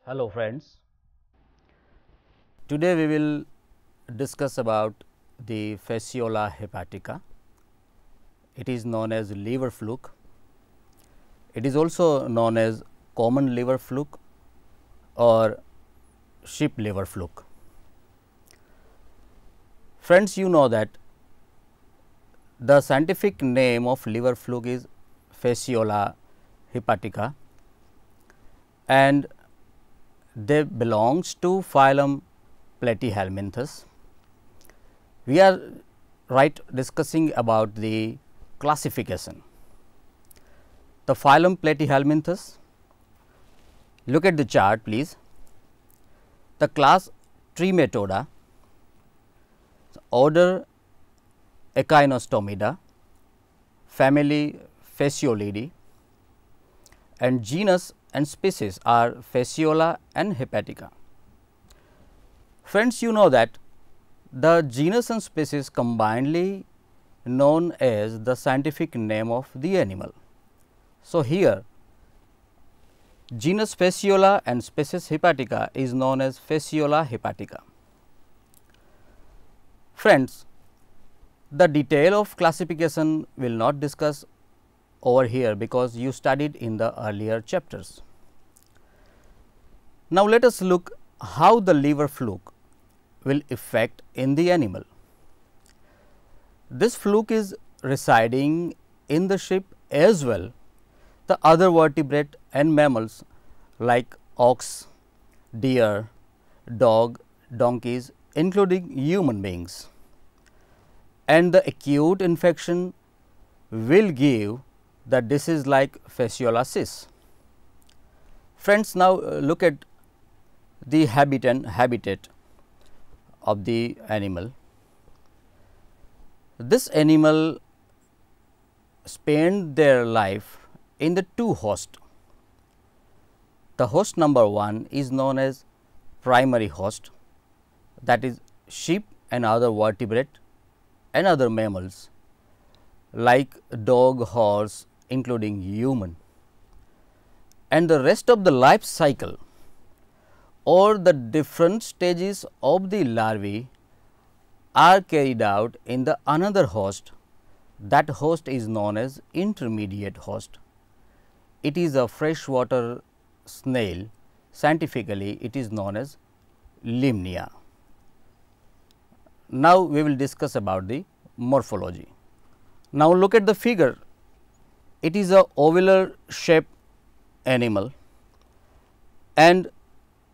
Hello friends, today we will discuss about the fasciola hepatica. It is known as liver fluke. It is also known as common liver fluke or sheep liver fluke. Friends, you know that the scientific name of liver fluke is fasciola hepatica and they belongs to phylum Platyhelminthes. We are discussing about the classification. The phylum Platyhelminthes, look at the chart please. The class Trematoda, order Echinostomida, family Fasciolidae, and genus and species are Fasciola and Hepatica. Friends, you know that the genus and species combinedly known as the scientific name of the animal. So, here genus Fasciola and species Hepatica is known as Fasciola hepatica. Friends, the detail of classification will not discuss over here because you studied in the earlier chapters. Now, let us look how the liver fluke will affect in the animal. This fluke is residing in the sheep as well the other vertebrate and mammals like ox, deer, dog, donkeys including human beings, and the acute infection will give the disease like fasciolasis. Friends, now look at the habitat of the animal. This animal spend their life in the two hosts. The host number 1 is known as primary host, that is sheep and other vertebrate and other mammals like dog, horse including human, and the rest of the life cycle or the different stages of the larvae are carried out in the another host. That host is known as intermediate host. It is a freshwater snail, scientifically it is known as Limnia. Now, we will discuss about the morphology. Now, look at the figure. It is a ovular shaped animal and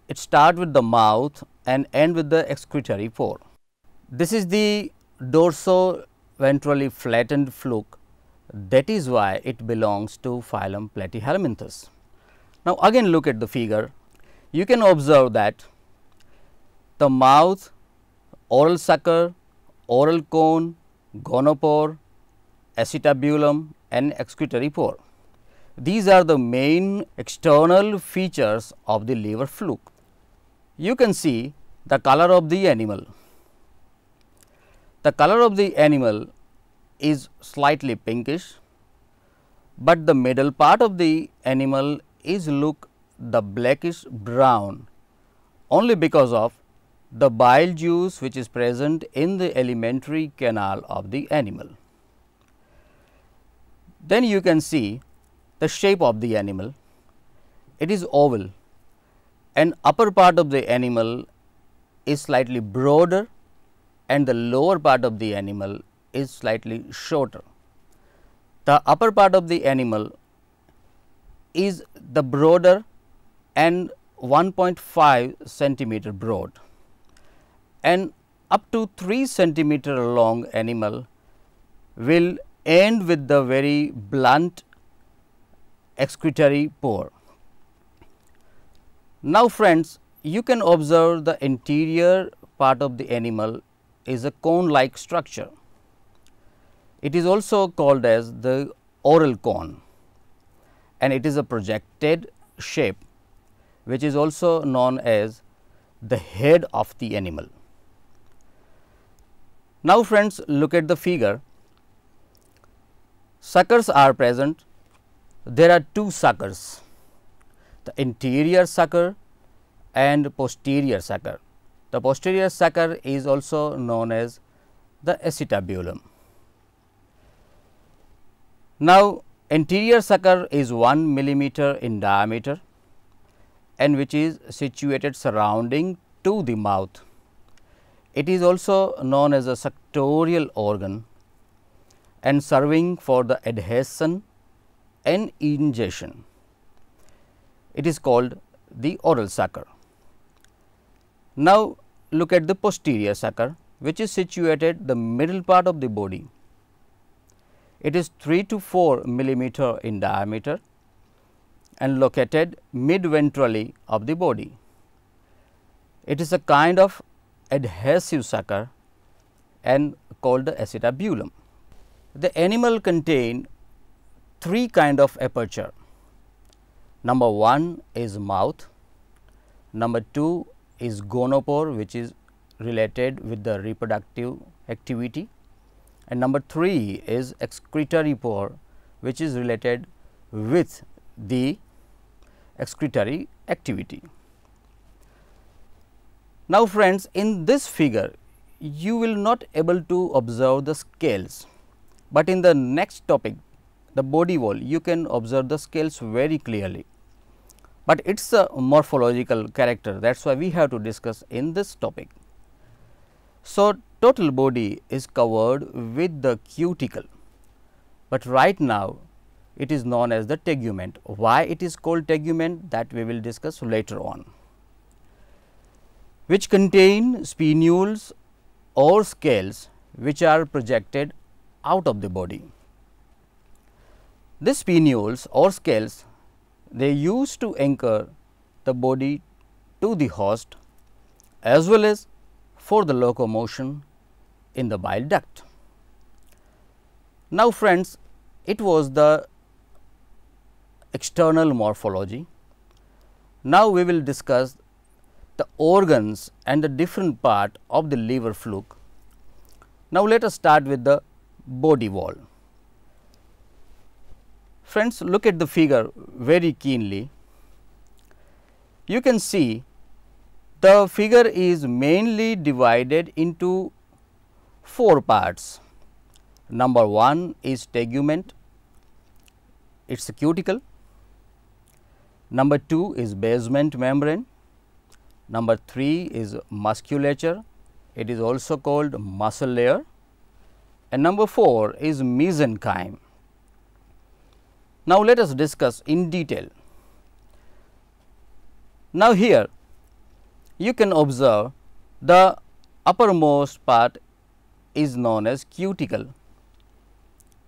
it start with the mouth and end with the excretory pore. This is the dorso-ventrally flattened fluke, that is why it belongs to phylum Platyhelminthes. Now, again look at the figure. You can observe that the mouth, oral sucker, oral cone, gonopore, acetabulum and excretory pore. These are the main external features of the liver fluke. You can see the color of the animal. The color of the animal is slightly pinkish, but the middle part of the animal is look the blackish brown only because of the bile juice which is present in the alimentary canal of the animal. Then you can see the shape of the animal. It is oval and upper part of the animal is slightly broader and the lower part of the animal is slightly shorter. The upper part of the animal is the broader and 1.5 centimeter broad and up to 3 centimeter long animal will end with the very blunt excretory pore. Now, friends, you can observe the interior part of the animal is a cone like structure. It is also called as the oral cone and it is a projected shape which is also known as the head of the animal. Now, friends, look at the figure. Suckers are present. There are two suckers, the interior sucker and posterior sucker. The posterior sucker is also known as the acetabulum. Now, anterior sucker is 1 millimeter in diameter and which is situated surrounding to the mouth. It is also known as a suctorial organ and serving for the adhesion and ingestion. It is called the oral sucker. Now, look at the posterior sucker, which is situated the middle part of the body. It is 3 to 4 millimeter in diameter and located mid-ventrally of the body. It is a kind of adhesive sucker and called the acetabulum. The animal contain 3 kind of aperture. Number 1 is mouth, number 2 is gonopore, which is related with the reproductive activity, and number 3 is excretory pore, which is related with the excretory activity. Now, friends, in this figure you will not able to observe the scales, but in the next topic, the body wall, you can observe the scales very clearly, but it is a morphological character, that is why we have to discuss in this topic. So, total body is covered with the cuticle, but right now it is known as the tegument. Why it is called tegument, that we will discuss later on, which contain spinules or scales which are projected out of the body. These spinules or scales, they used to anchor the body to the host as well as for the locomotion in the bile duct. Now, friends, it was the external morphology. Now, we will discuss the organs and the different part of the liver fluke. Now, let us start with the body wall. Friends, look at the figure very keenly. You can see the figure is mainly divided into 4 parts. Number 1 is tegument, it is a cuticle. Number 2 is basement membrane. Number 3 is musculature, it is also called muscle layer, and number 4 is mesenchyme. Now, let us discuss in detail. Now, here you can observe the uppermost part is known as cuticle,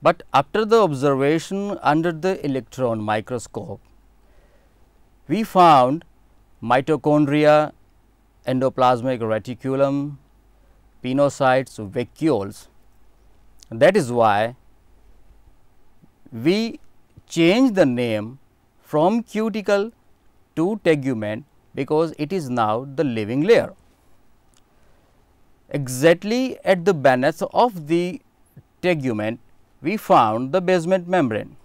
but after the observation under the electron microscope, we found mitochondria, endoplasmic reticulum, pinocytes, vacuoles. That is why we change the name from cuticle to tegument, because it is now the living layer. Exactly at the base of the tegument, we found the basement membrane.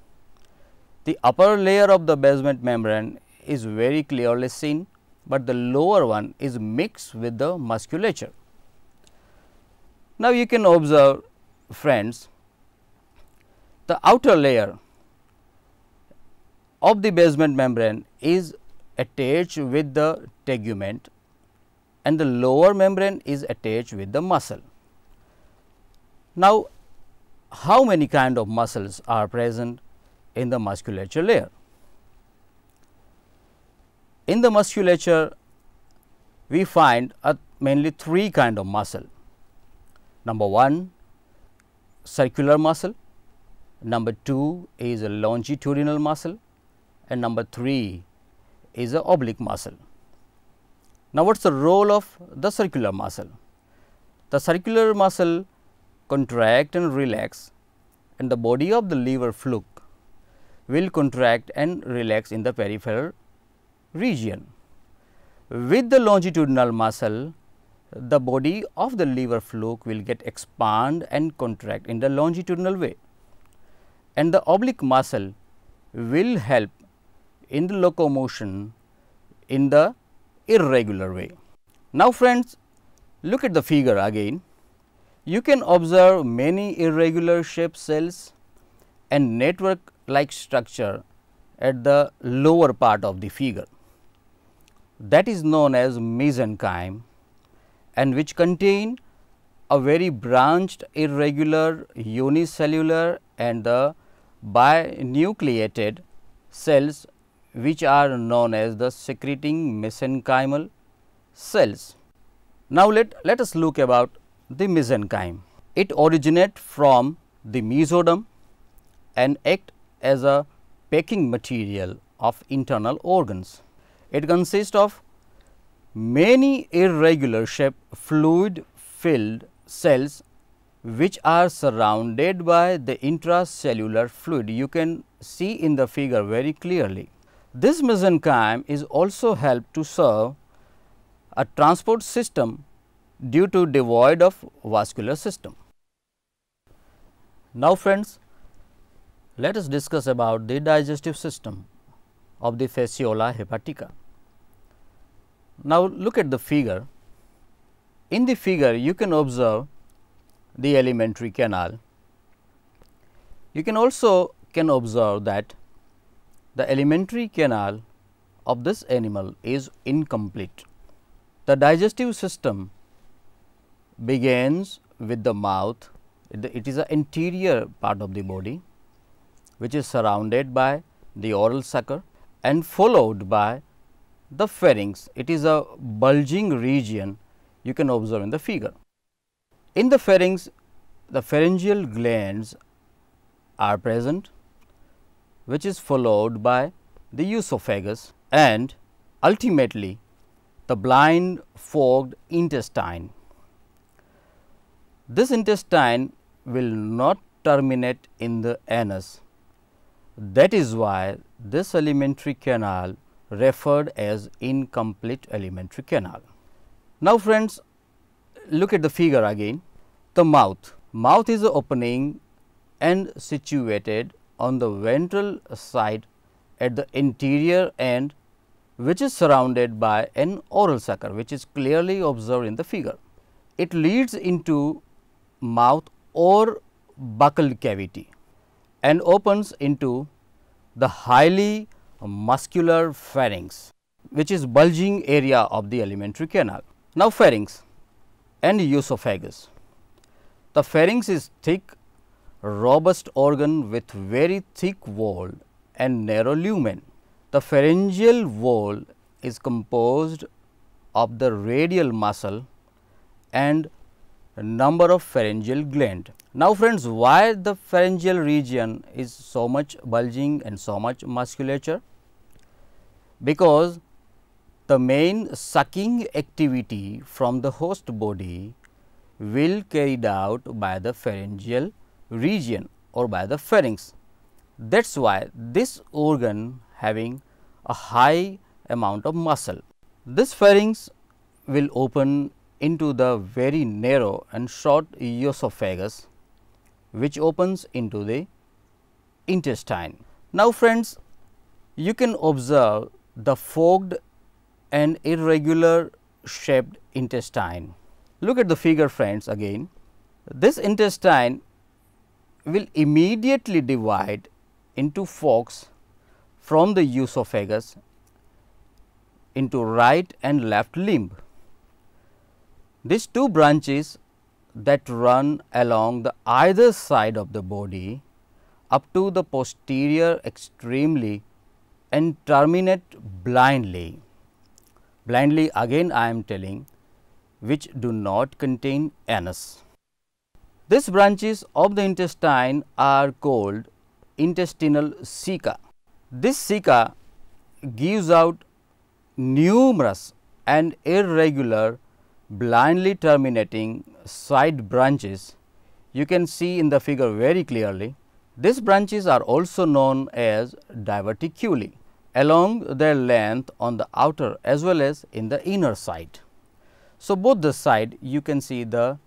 The upper layer of the basement membrane is very clearly seen, but the lower one is mixed with the musculature. Now, you can observe, friends, the outer layer of the basement membrane is attached with the tegument and the lower membrane is attached with the muscle. Now, how many kind of muscles are present in the musculature layer? In the musculature, we find mainly 3 kind of muscle. Number 1, circular muscle, number 2 is a longitudinal muscle, and number 3 is a oblique muscle. Now, what is the role of the circular muscle? The circular muscle contract and relax, and the body of the liver fluke will contract and relax in the peripheral region. With the longitudinal muscle, the body of the liver fluke will get expand and contract in the longitudinal way, and the oblique muscle will help in the locomotion in the irregular way. Now friends, look at the figure again. You can observe many irregular shaped cells and network like structure at the lower part of the figure. That is known as mesenchyme, and which contain a very branched irregular unicellular and the binucleated cells, which are known as the secreting mesenchymal cells. Now, let us look about the mesenchyme. It originates from the mesoderm and act as a packing material of internal organs. It consists of many irregular shaped fluid filled cells which are surrounded by the intracellular fluid. You can see in the figure very clearly. This mesenchyme is also helped to serve a transport system due to devoid of vascular system. Now friends, let us discuss about the digestive system of the Fasciola hepatica. Now look at the figure. In the figure you can observe the alimentary canal. You can also observe that the alimentary canal of this animal is incomplete. The digestive system begins with the mouth. It is an anterior part of the body which is surrounded by the oral sucker and followed by the pharynx. It is a bulging region you can observe in the figure. In the pharynx, the pharyngeal glands are present, which is followed by the esophagus and ultimately the blind forked intestine. This intestine will not terminate in the anus. That is why this alimentary canal referred as incomplete alimentary canal. Now friends, look at the figure again. The mouth. Mouth is the opening and situated on the ventral side at the anterior end, which is surrounded by an oral sucker, which is clearly observed in the figure. It leads into mouth or buccal cavity and opens into the highly muscular pharynx, which is bulging area of the alimentary canal. Now pharynx and esophagus. The pharynx is thick, robust organ with very thick wall and narrow lumen. The pharyngeal wall is composed of the radial muscle and a number of pharyngeal gland. Now friends, why the pharyngeal region is so much bulging and so much musculature? Because the main sucking activity from the host body will carried out by the pharyngeal region or by the pharynx. That is why this organ having a high amount of muscle. This pharynx will open into the very narrow and short esophagus, which opens into the intestine. Now friends, you can observe the forked and irregular shaped intestine. Look at the figure friends again. This intestine will immediately divide into forks from the esophagus into right and left limb. These two branches that run along the either side of the body up to the posterior extremely and terminate blindly. Blindly again I am telling, which do not contain anus. These branches of the intestine are called intestinal ceca. This ceca gives out numerous and irregular blindly terminating side branches. You can see in the figure very clearly. These branches are also known as diverticuli along their length on the outer as well as in the inner side. So, both the side you can see the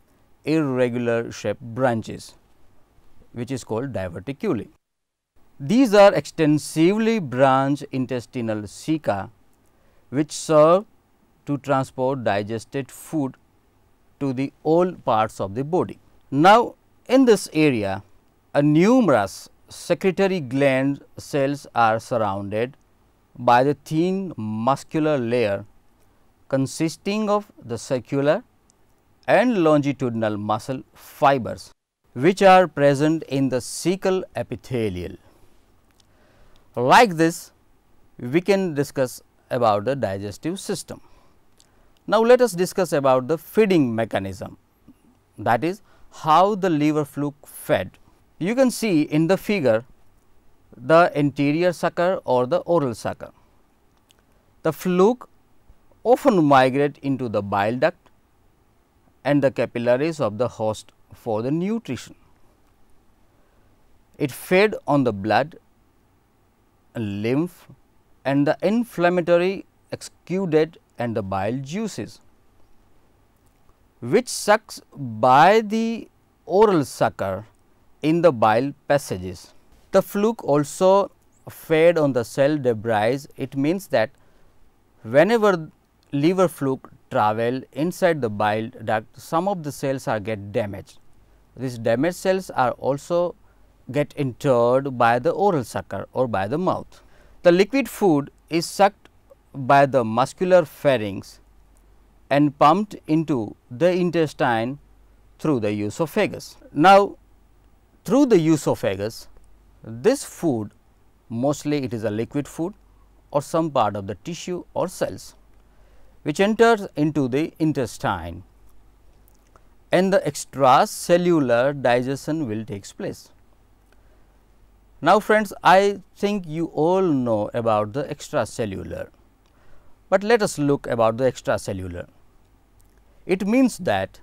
irregular shaped branches, which is called diverticuli. These are extensively branched intestinal ceca which serve to transport digested food to the all parts of the body. Now, in this area, a numerous secretory gland cells are surrounded by the thin muscular layer consisting of the circular and longitudinal muscle fibers, which are present in the cecal epithelial. Like this, we can discuss about the digestive system. Now, let us discuss about the feeding mechanism, that is how the liver fluke fed. You can see in the figure the anterior sucker or the oral sucker. The fluke often migrate into the bile duct and the capillaries of the host for the nutrition. It fed on the blood, lymph and the inflammatory exudate and the bile juices, which sucks by the oral sucker in the bile passages. The fluke also fed on the cell debris. It means that whenever liver fluke travel inside the bile duct, some of the cells are get damaged. These damaged cells are also get interred by the oral sucker or by the mouth. The liquid food is sucked by the muscular pharynx and pumped into the intestine through the esophagus. Now, through the esophagus, this food, mostly it is a liquid food or some part of the tissue or cells, which enters into the intestine, and the extracellular digestion will take place. Now, friends, I think you all know about the extracellular, but let us look about the extracellular. It means that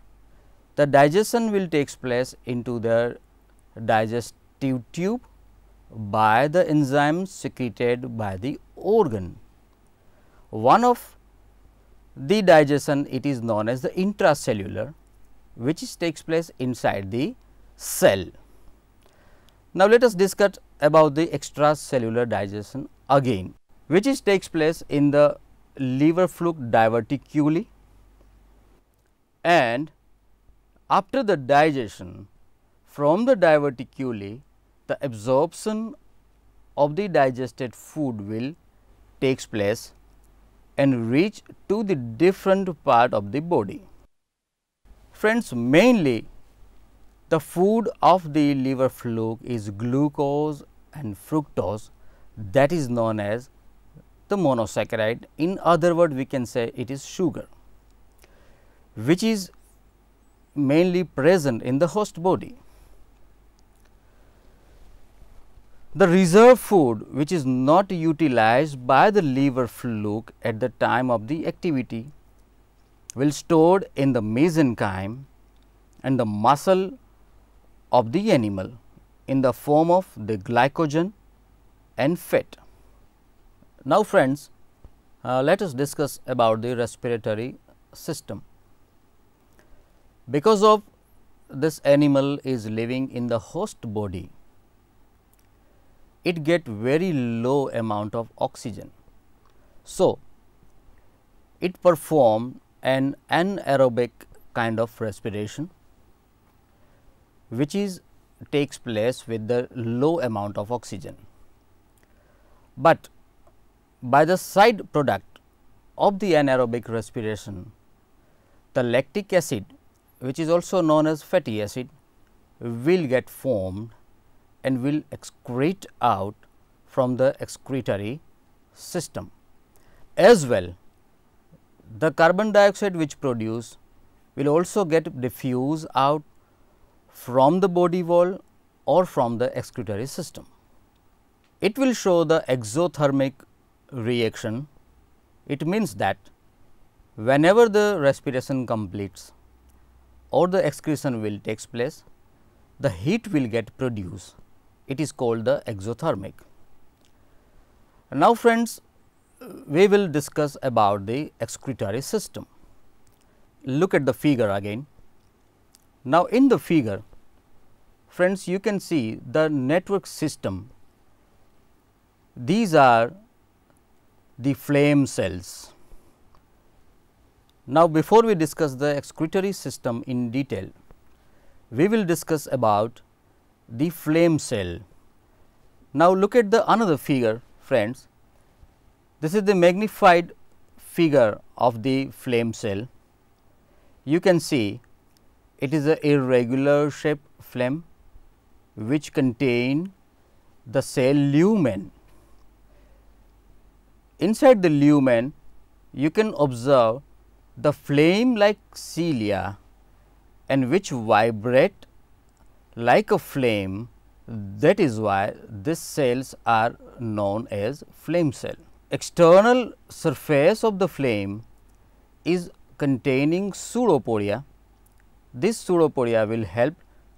the digestion will take place into the digestive tube by the enzymes secreted by the organ. One of the digestion, it is known as the intracellular, which takes place inside the cell. Now, let us discuss about the extracellular digestion again, which takes place in the liver fluke diverticuli, and after the digestion from the diverticuli, the absorption of the digested food will takes place and reach to the different part of the body. Friends, mainly the food of the liver fluke is glucose and fructose, that is known as the monosaccharide. In other words, we can say it is sugar, which is mainly present in the host body. The reserve food, which is not utilized by the liver fluke at the time of the activity, will stored in the mesenchyme and the muscle of the animal in the form of the glycogen and fat. Now, friends, let us discuss about the respiratory system. Because of this animal is living in the host body, it get very low amount of oxygen. So, it perform an anaerobic kind of respiration, which takes place with the low amount of oxygen. But by the side product of the anaerobic respiration, the lactic acid, which is also known as fatty acid, will get formed and will excrete out from the excretory system. As well, the carbon dioxide which produce will also get diffused out from the body wall or from the excretory system. It will show the exothermic reaction. It means that whenever the respiration completes or the excretion will takes place, the heat will get produced. It is called the exothermic. Now, friends, we will discuss about the excretory system. Look at the figure again. Now, in the figure, friends, you can see the network system. These are the phlegm cells, Now, before we discuss the excretory system in detail, we will discuss about the phlegm cell. Now, look at the another figure, friends. This is the magnified figure of the phlegm cell. You can see it is a irregular shaped phlegm which contain the cell lumen. Inside the lumen, you can observe the flame like cilia and which vibrate like a flame. That is why these cells are known as phlegm cell. External surface of the phlegm is containing pseudopodia. This pseudopodia will help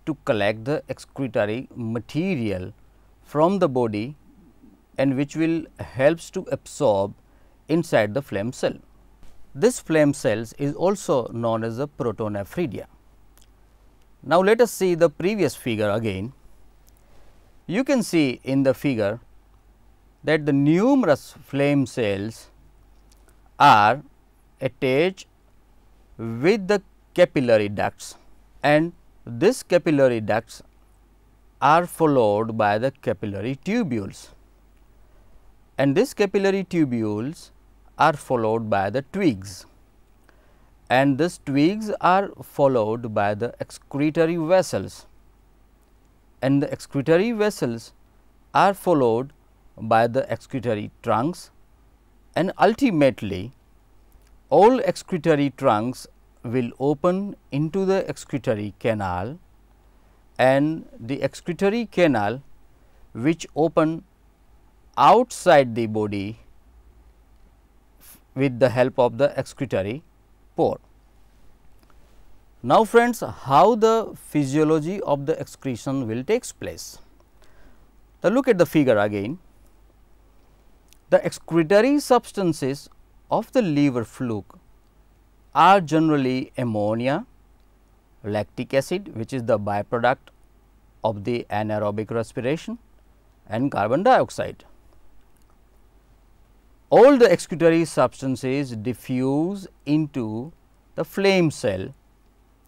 to collect the excretory material from the body and which will helps to absorb inside the phlegm cell. This phlegm cells is also known as the protonephridia. Now, let us see the previous figure again. You can see in the figure that the numerous phlegm cells are attached with the capillary ducts, and these capillary ducts are followed by the capillary tubules, and these capillary tubules are followed by the twigs, and these twigs are followed by the excretory vessels, and the excretory vessels are followed by the excretory trunks, and ultimately all excretory trunks will open into the excretory canal, and the excretory canal which open outside the body with the help of the excretory pore. Now, friends, how the physiology of the excretion will takes place? Now, look at the figure again. The excretory substances of the liver fluke are generally ammonia, lactic acid which is the byproduct of the anaerobic respiration, and carbon dioxide. All the excretory substances diffuse into the phlegm cell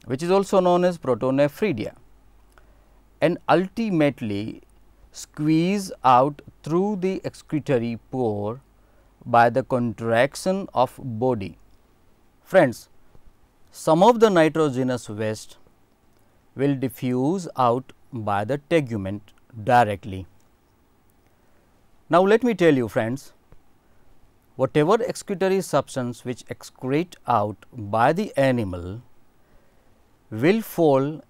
which is also known as protonephridia, and ultimately squeeze out through the excretory pore by the contraction of body. Friends, some of the nitrogenous waste will diffuse out by the tegument directly. Now, let me tell you, friends, whatever excretory substance which excrete out by the animal will fall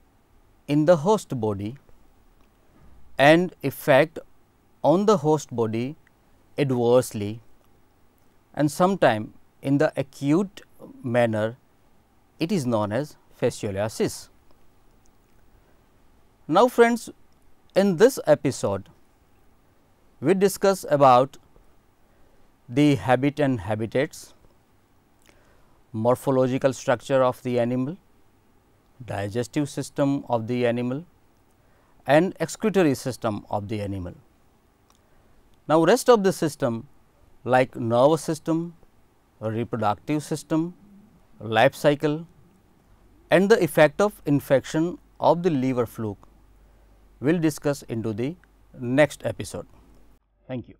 in the host body and affect on the host body adversely, and sometime in the acute manner it is known as fasciolasis. Now, friends, in this episode we discuss about the habit and habitats, morphological structure of the animal, digestive system of the animal, and excretory system of the animal. Now, rest of the system like nervous system, reproductive system, life cycle, and the effect of infection of the liver fluke will discuss into the next episode. Thank you.